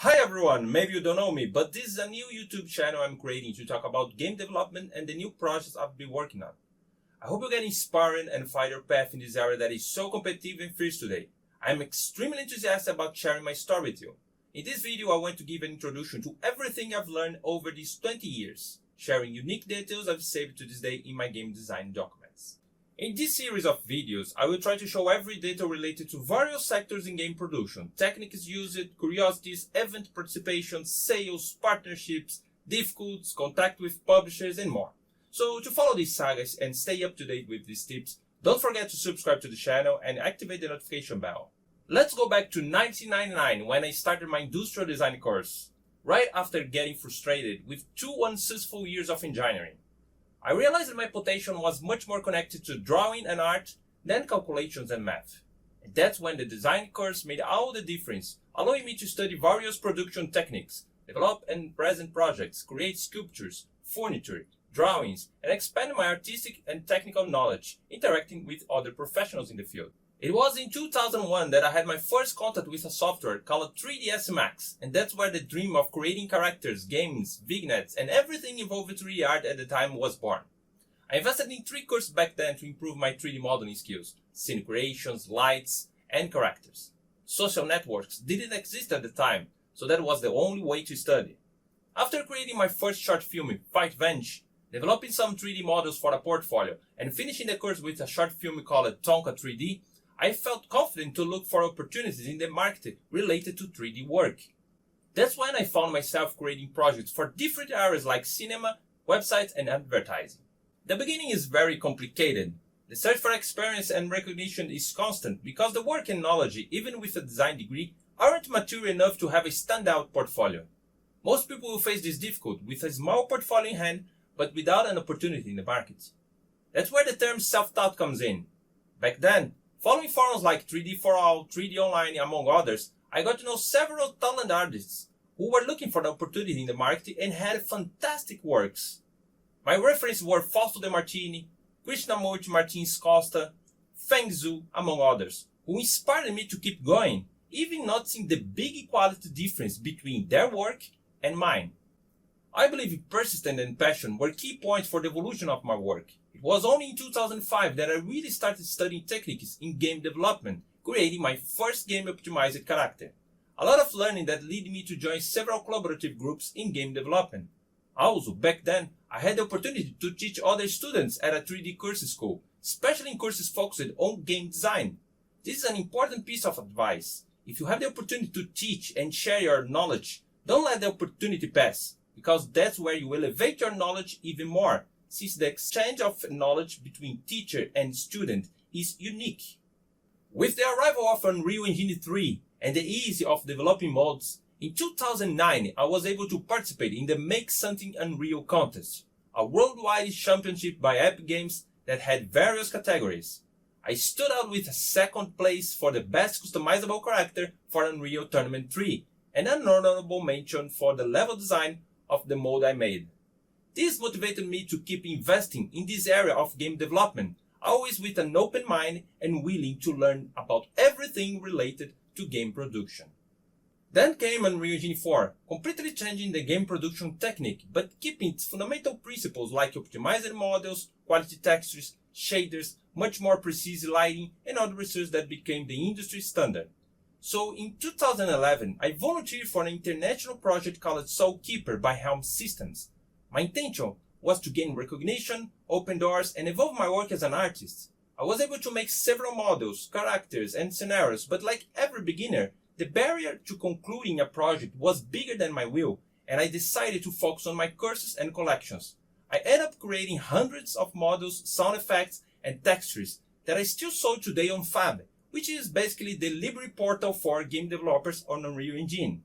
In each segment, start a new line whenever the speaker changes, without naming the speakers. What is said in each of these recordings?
Hi everyone, maybe you don't know me, but this is a new YouTube channel I'm creating to talk about game development and the new projects I've been working on. I hope you get inspired and find your path in this area that is so competitive and fierce today. I'm extremely enthusiastic about sharing my story with you. In this video, I want to give an introduction to everything I've learned over these 20 years, sharing unique details I've saved to this day in my game design documents. In this series of videos, I will try to show every detail related to various sectors in game production, techniques used, curiosities, event participation, sales, partnerships, difficulties, contact with publishers, and more. So to follow these sagas and stay up to date with these tips, don't forget to subscribe to the channel and activate the notification bell. Let's go back to 1999 when I started my industrial design course, right after getting frustrated with 2 unsuccessful years of engineering. I realized that my potential was much more connected to drawing and art than calculations and math. And that's when the design course made all the difference, allowing me to study various production techniques, develop and present projects, create sculptures, furniture, drawings, and expand my artistic and technical knowledge, interacting with other professionals in the field. It was in 2001 that I had my first contact with a software called 3ds Max, and that's where the dream of creating characters, games, vignettes, and everything involved 3D art at the time was born. I invested in 3 courses back then to improve my 3D modeling skills, scene creations, lights, and characters. Social networks didn't exist at the time, so that was the only way to study. After creating my first short film, Fight Venge, developing some 3D models for a portfolio, and finishing the course with a short film called Tonka 3D, I felt confident to look for opportunities in the market related to 3D work. That's when I found myself creating projects for different areas like cinema, websites, and advertising. The beginning is very complicated. The search for experience and recognition is constant because the work and knowledge, even with a design degree, aren't mature enough to have a standout portfolio. Most people will face this difficulty with a small portfolio in hand, but without an opportunity in the market. That's where the term self-taught comes in. Back then, following forums like 3D for All, 3D Online, among others, I got to know several talented artists who were looking for the opportunity in the market and had fantastic works. My references were Fausto De Martini, Krishnamurti Martins Costa, Feng Zhu, among others, who inspired me to keep going, even noticing the big quality difference between their work and mine. I believe persistence and passion were key points for the evolution of my work. It was only in 2005 that I really started studying techniques in game development, creating my first game-optimized character. A lot of learning that led me to join several collaborative groups in game development. Also, back then, I had the opportunity to teach other students at a 3D course school, especially in courses focused on game design. This is an important piece of advice. If you have the opportunity to teach and share your knowledge, don't let the opportunity pass, because that's where you elevate your knowledge even more, since the exchange of knowledge between teacher and student is unique. With the arrival of Unreal Engine 3 and the ease of developing mods, in 2009 I was able to participate in the Make Something Unreal contest, a worldwide championship by Epic Games that had various categories. I stood out with a second place for the best customizable character for Unreal Tournament 3 and an honorable mention for the level design of the mod I made. This motivated me to keep investing in this area of game development, always with an open mind and willing to learn about everything related to game production. Then came Unreal Engine 4, completely changing the game production technique, but keeping its fundamental principles like optimized models, quality textures, shaders, much more precise lighting, and other research that became the industry standard. So in 2011, I volunteered for an international project called Soulkeeper by Helm Systems. My intention was to gain recognition, open doors, and evolve my work as an artist. I was able to make several models, characters, and scenarios, but like every beginner, the barrier to concluding a project was bigger than my will, and I decided to focus on my courses and collections. I ended up creating hundreds of models, sound effects, and textures that I still sold today on Fab, which is basically the library portal for game developers on Unreal Engine.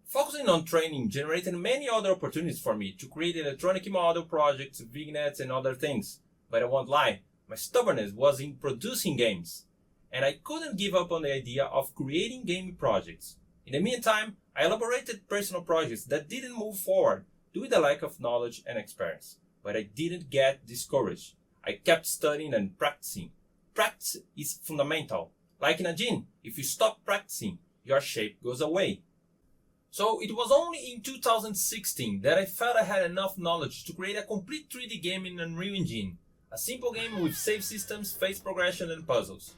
Focusing on training generated many other opportunities for me to create electronic model projects, vignettes, and other things. But I won't lie, my stubbornness was in producing games, and I couldn't give up on the idea of creating game projects. In the meantime, I elaborated personal projects that didn't move forward due to the lack of knowledge and experience. But I didn't get discouraged. I kept studying and practicing. Practice is fundamental. Like in a gym, if you stop practicing, your shape goes away. So it was only in 2016 that I felt I had enough knowledge to create a complete 3D game in Unreal Engine, a simple game with save systems, phase progression and puzzles.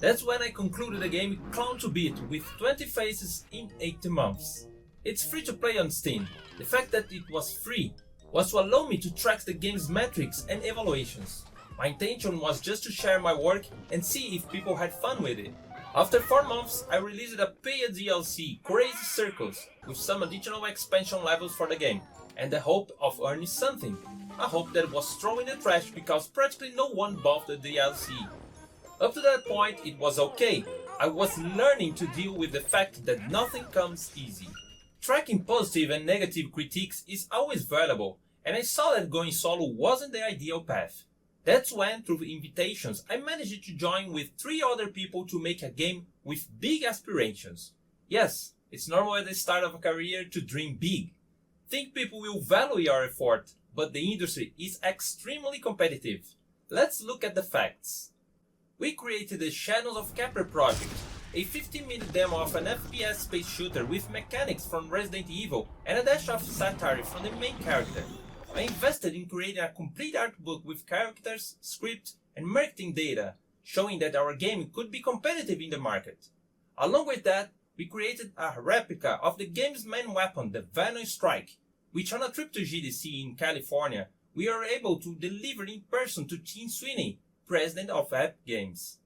That's when I concluded the game Clown to Beat with 20 phases in 80 months. It's free to play on Steam. The fact that it was free was to allow me to track the game's metrics and evaluations. My intention was just to share my work and see if people had fun with it. After 4 months, I released a paid DLC, Crazy Circles, with some additional expansion levels for the game, and the hope of earning something. A hope that was thrown in the trash because practically no one bought the DLC. Up to that point, it was okay. I was learning to deal with the fact that nothing comes easy. Tracking positive and negative critiques is always valuable, and I saw that going solo wasn't the ideal path. That's when, through invitations, I managed to join with 3 other people to make a game with big aspirations. Yes, it's normal at the start of a career to dream big. Think people will value your effort, but the industry is extremely competitive. Let's look at the facts. We created the Shadows of Capra project, a 15-minute demo of an FPS space shooter with mechanics from Resident Evil and a dash of satire from the main character. I invested in creating a complete art book with characters, script, and marketing data, showing that our game could be competitive in the market. Along with that, we created a replica of the game's main weapon, the Venom Strike, which on a trip to GDC in California, we were able to deliver in person to Tim Sweeney, president of Epic Games.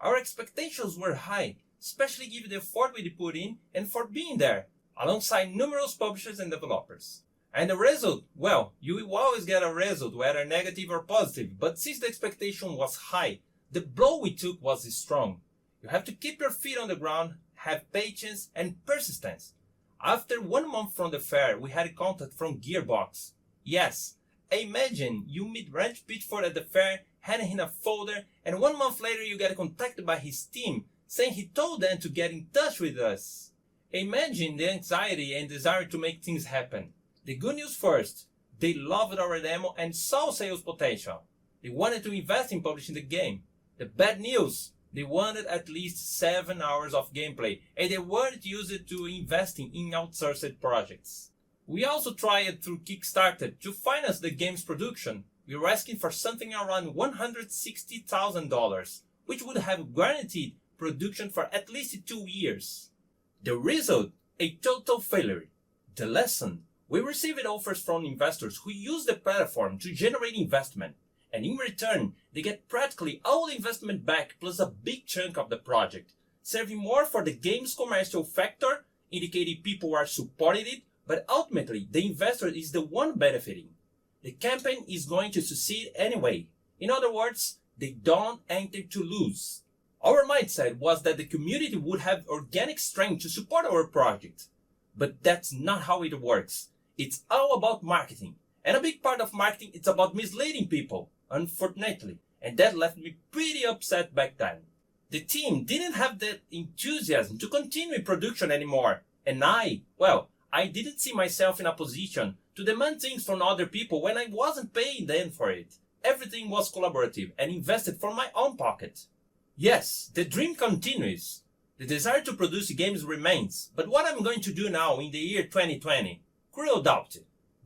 Our expectations were high, especially given the effort we put in and for being there, alongside numerous publishers and developers. And the result? Well, you will always get a result, whether negative or positive, but since the expectation was high, the blow we took was strong. You have to keep your feet on the ground, have patience and persistence. After 1 month from the fair, we had contact from Gearbox. Yes, imagine you meet Ranch Pitchford at the fair, hand him a folder, and 1 month later you get contacted by his team, saying he told them to get in touch with us. Imagine the anxiety and desire to make things happen. The good news first, they loved our demo and saw sales potential. They wanted to invest in publishing the game. The bad news, they wanted at least 7 hours of gameplay and they weren't used to investing in outsourced projects. We also tried through Kickstarter to finance the game's production. We were asking for something around $160,000, which would have guaranteed production for at least 2 years. The result, a total failure. The lesson, we received offers from investors who use the platform to generate investment, and in return, they get practically all the investment back plus a big chunk of the project, serving more for the game's commercial factor, indicating people are supporting it, but ultimately the investor is the one benefiting. The campaign is going to succeed anyway. In other words, they don't enter to lose. Our mindset was that the community would have organic strength to support our project. But that's not how it works. It's all about marketing. And a big part of marketing is about misleading people, unfortunately. And that left me pretty upset back then. The team didn't have that enthusiasm to continue production anymore. And I didn't see myself in a position to demand things from other people when I wasn't paying them for it. Everything was collaborative and invested from my own pocket. Yes, the dream continues. The desire to produce games remains, but what I'm going to do now in the year 2020? Real doubt.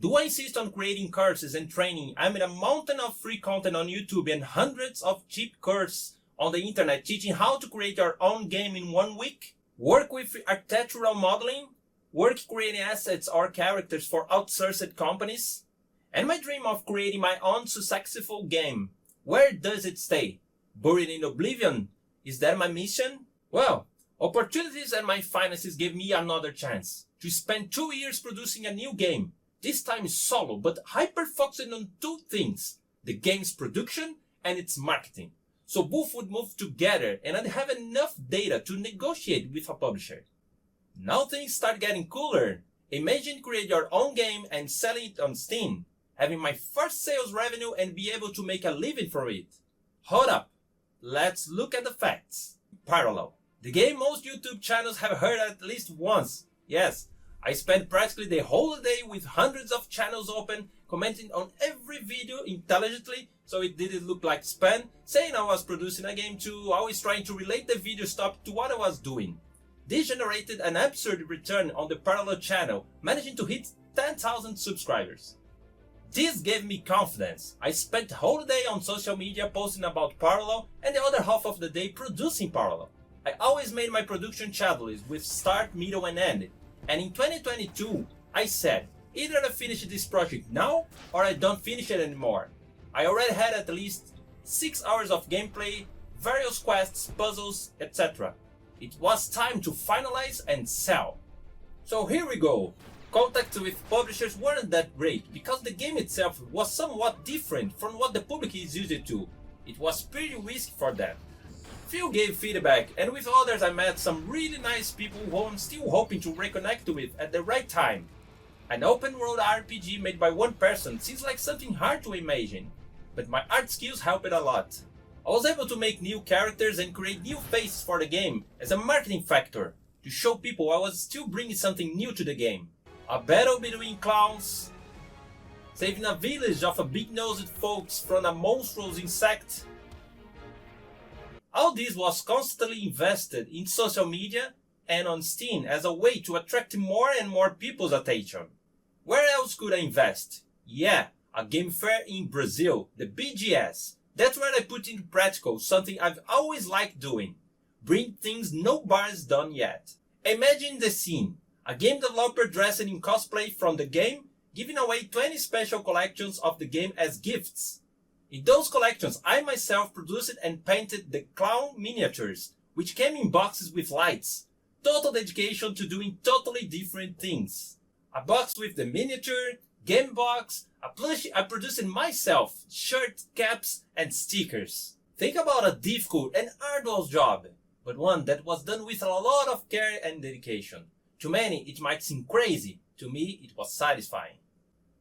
Do I insist on creating courses and training amid a mountain of free content on YouTube and hundreds of cheap courses on the internet teaching how to create your own game in 1 week? Work with architectural modeling? Work creating assets or characters for outsourced companies? And my dream of creating my own successful game, where does it stay? Buried in oblivion? Is that my mission? Well, opportunities and my finances gave me another chance to spend 2 years producing a new game, this time solo, but hyper-focusing on 2 things, the game's production and its marketing. So both would move together and I'd have enough data to negotiate with a publisher. Now things start getting cooler. Imagine create your own game and selling it on Steam, having my first sales revenue and be able to make a living from it. Hold up, let's look at the facts. Parallel. The game most YouTube channels have heard at least once. Yes, I spent practically the whole day with hundreds of channels open, commenting on every video intelligently so it didn't look like spam, saying I was producing a game too, always trying to relate the video stuff to what I was doing. This generated an absurd return on the Parallel channel, managing to hit 10,000 subscribers. This gave me confidence. I spent the whole day on social media posting about Parallel and the other half of the day producing Parallel. I always made my production checklists with start, middle and end. And in 2022, I said, either I finish this project now or I don't finish it anymore. I already had at least 6 hours of gameplay, various quests, puzzles, etc. It was time to finalize and sell. So here we go. Contacts with publishers weren't that great because the game itself was somewhat different from what the public is used to. It was pretty risky for them. Few gave feedback, and with others I met some really nice people who I'm still hoping to reconnect with at the right time. An open world RPG made by one person seems like something hard to imagine, but my art skills helped a lot. I was able to make new characters and create new faces for the game as a marketing factor, to show people I was still bringing something new to the game. A battle between clowns, saving a village of a big-nosed folks from a monstrous insect. All this was constantly invested in social media and on Steam as a way to attract more and more people's attention. Where else could I invest? Yeah, a game fair in Brazil, the BGS. That's where I put into practical something I've always liked doing. Bring things nobody's done yet. Imagine the scene. A game developer dressed in cosplay from the game, giving away 20 special collections of the game as gifts. In those collections, I myself produced and painted the clown miniatures, which came in boxes with lights. Total dedication to doing totally different things. A box with the miniature, game box, a plushie I produced myself, shirt, caps, and stickers. Think about a difficult and arduous job, but one that was done with a lot of care and dedication. To many, it might seem crazy. To me, it was satisfying.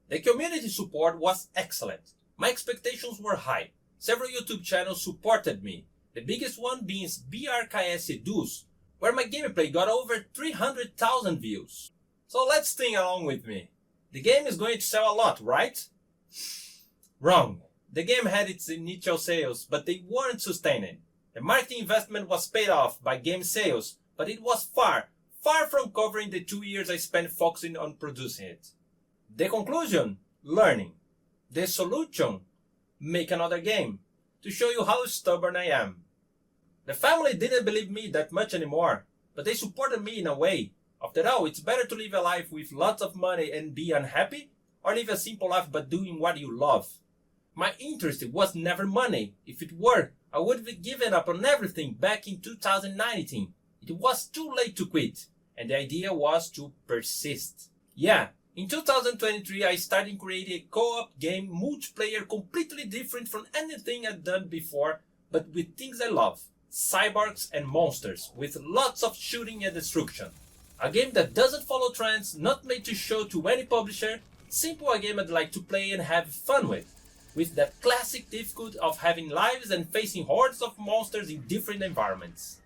The community support was excellent. My expectations were high. Several YouTube channels supported me, the biggest one being BRKS Dus, where my gameplay got over 300,000 views. So let's think along with me. The game is going to sell a lot, right? Wrong. The game had its initial sales, but they weren't sustained. The marketing investment was paid off by game sales, but it was far from covering the 2 years I spent focusing on producing it. The conclusion? Learning. The solution? Make another game, to show you how stubborn I am. The family didn't believe me that much anymore, but they supported me in a way. After all, it's better to live a life with lots of money and be unhappy, or live a simple life but doing what you love. My interest was never money. If it were, I would have given up on everything back in 2019. It was too late to quit, and the idea was to persist. Yeah. In 2023, I started creating a co-op game multiplayer completely different from anything I'd done before, but with things I love. Cyborgs and monsters, with lots of shooting and destruction. A game that doesn't follow trends, not made to show to any publisher, simple a game I'd like to play and have fun with that classic difficulty of having lives and facing hordes of monsters in different environments.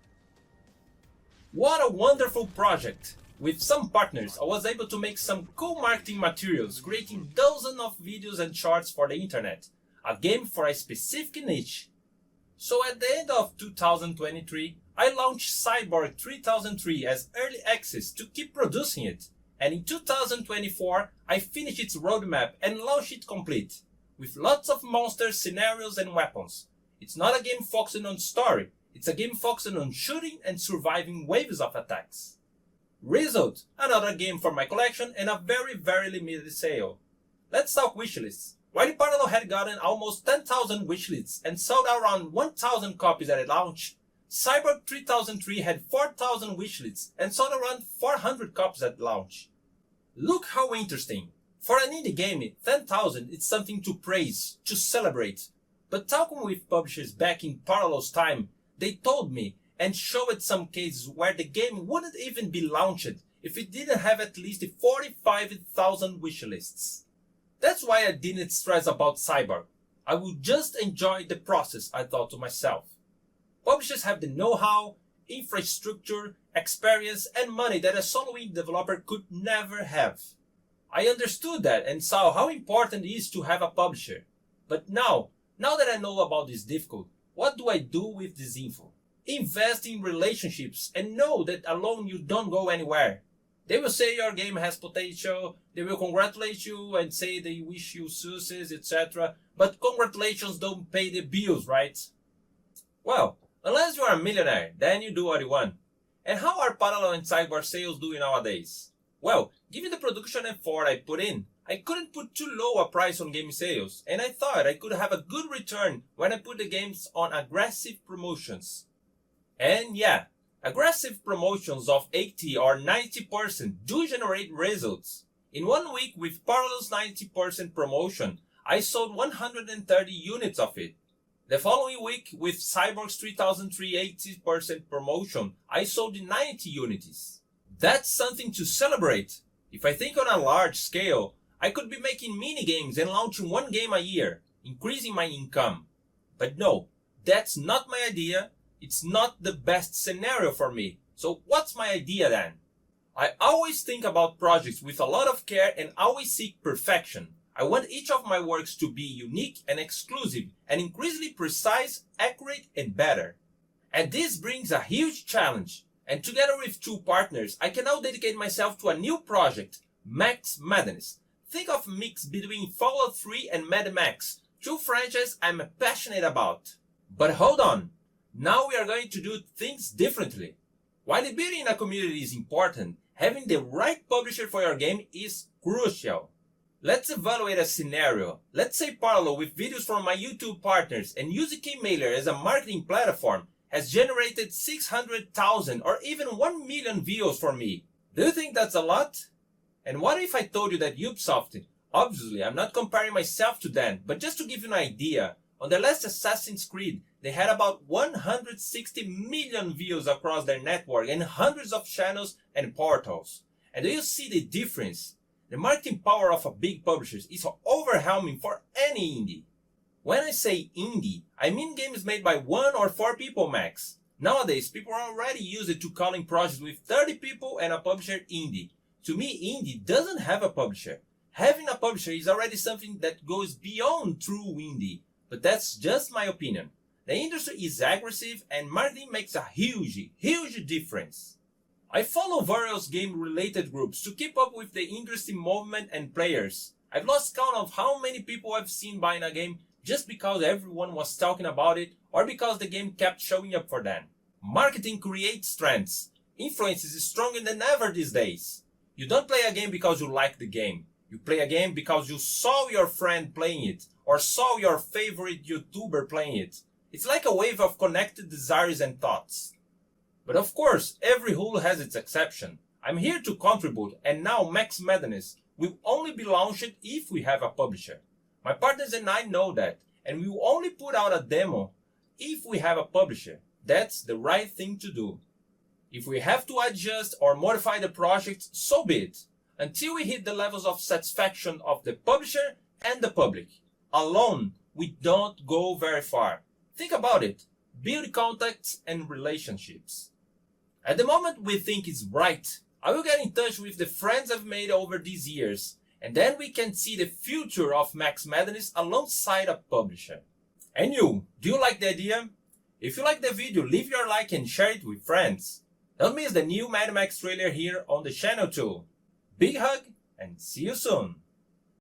What a wonderful project! With some partners, I was able to make some cool marketing materials, creating dozens of videos and shorts for the internet. A game for a specific niche. So at the end of 2023, I launched Cyborg 3003 as early access to keep producing it. And in 2024, I finished its roadmap and launched it complete, with lots of monsters, scenarios and weapons. It's not a game focusing on story, it's a game focusing on shooting and surviving waves of attacks. Result, another game for my collection and a very limited sale. Let's talk wishlists. While Parallel had gotten almost 10,000 wishlists and sold around 1,000 copies at launch, Cyborg 3003 had 4,000 wishlists and sold around 400 copies at launch. Look how interesting. For an indie game, 10,000 is something to praise, to celebrate. But talking with publishers back in Parallel's time, they told me and showed some cases where the game wouldn't even be launched if it didn't have at least 45,000 wishlists. That's why I didn't stress about Cyborg. I would just enjoy the process, I thought to myself. Publishers have the know-how, infrastructure, experience, and money that a solo-indie developer could never have. I understood that and saw how important it is to have a publisher. But now that I know about this difficult, what do I do with this info? Invest in relationships and know that alone you don't go anywhere. They will say your game has potential, they will congratulate you and say they wish you success, etc. But congratulations don't pay the bills, right? Well, unless you are a millionaire, then you do what you want. And how are parallel and sidebar sales doing nowadays? Well, given the production effort I put in, I couldn't put too low a price on game sales, and I thought I could have a good return when I put the games on aggressive promotions. And yeah, aggressive promotions of 80 or 90% do generate results. In 1 week with Parallel's 90% promotion, I sold 130 units of it. The following week with Cyborg's 3080% promotion, I sold 90 units. That's something to celebrate. If I think on a large scale, I could be making mini games and launching 1 game a year, increasing my income. But no, that's not my idea. It's not the best scenario for me. So what's my idea then? I always think about projects with a lot of care and always seek perfection. I want each of my works to be unique and exclusive and increasingly precise, accurate, and better. And this brings a huge challenge. And together with 2 partners, I can now dedicate myself to a new project, Max Madness. Think of a mix between Fallout 3 and Mad Max, 2 franchises I'm passionate about. But hold on, now we are going to do things differently. While building a community is important, having the right publisher for your game is crucial. Let's evaluate a scenario. Let's say Parallel with videos from my YouTube partners and UZK Mailer as a marketing platform has generated 600,000 or even 1 million views for me. Do you think that's a lot? And what if I told you that Ubisoft, obviously I'm not comparing myself to them, but just to give you an idea, on the last Assassin's Creed, they had about 160 million views across their network and hundreds of channels and portals. And do you see the difference? The marketing power of a big publisher is overwhelming for any indie. When I say indie, I mean games made by 1 or 4 people max. Nowadays, people are already used to calling projects with 30 people and a publisher indie. To me, indie doesn't have a publisher. Having a publisher is already something that goes beyond true indie, but that's just my opinion. The industry is aggressive and marketing makes a huge difference. I follow various game-related groups to keep up with the industry movement and players. I've lost count of how many people I've seen buying a game just because everyone was talking about it or because the game kept showing up for them. Marketing creates trends. Influence is stronger than ever these days. You don't play a game because you like the game. You play a game because you saw your friend playing it or saw your favorite YouTuber playing it. It's like a wave of connected desires and thoughts. But of course, every rule has its exception. I'm here to contribute, and now Max Madness will only be launched if we have a publisher. My partners and I know that, and we will only put out a demo if we have a publisher. That's the right thing to do. If we have to adjust or modify the project, so be it, until we hit the levels of satisfaction of the publisher and the public. Alone, we don't go very far. Think about it. Build contacts and relationships. At the moment we think it's right, I will get in touch with the friends I've made over these years, and then we can see the future of Max Madness alongside a publisher. And you, do you like the idea? If you like the video, leave your like and share it with friends. Don't miss the new Mad Max trailer here on the channel too. Big hug and see you soon.